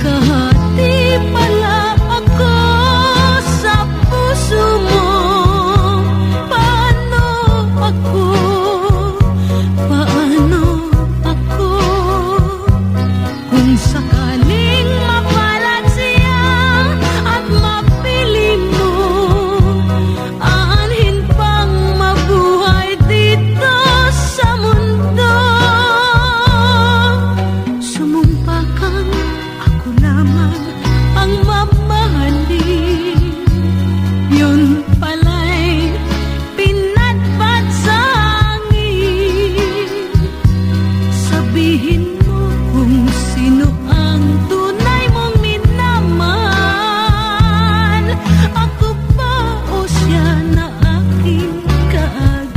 kahati pala ako sa puso mo. Paano ako? Paano ako? Kung sakaling mapalad siya at mapili mo, aanhin pang mabuhay dito sa mundo. Sumumpa kang ako lamang ang mamahalin. Yun pala'y pinatpat sa hangin. Sabihin mo kung sino ang tunay mong minamahal. Ako ba o siya na aking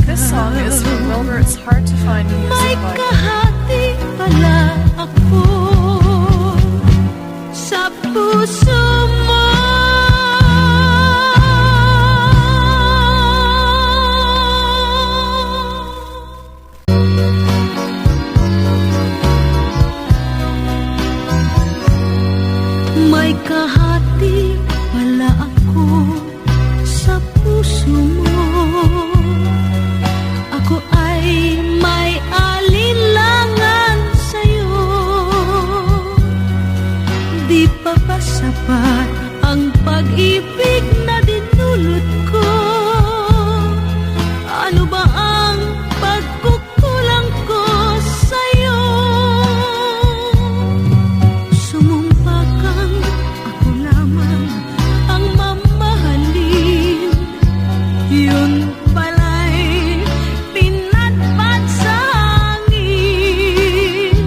This song is from kaagad? Wilbur. It's hard to find May music like it. kahati pala ako sa puso mo. May kahati pala ako sa puso mo. Ako ay may alinlangan sa'yo. Di pa ba sapat ang pag-ibig na dinulot ko? Ano ba ang pagkukulang ko sa'yo? Sumumpa kang ako lamang ang mamahalin. Yun pala'y pinatpat sa hangin.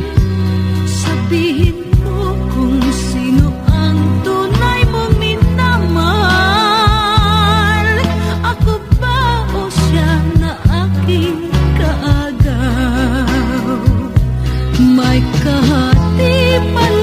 Sabihin mo kung sino ang tunay mong minamahal. Ako ba o siya na aking kaagaw? May kahati pala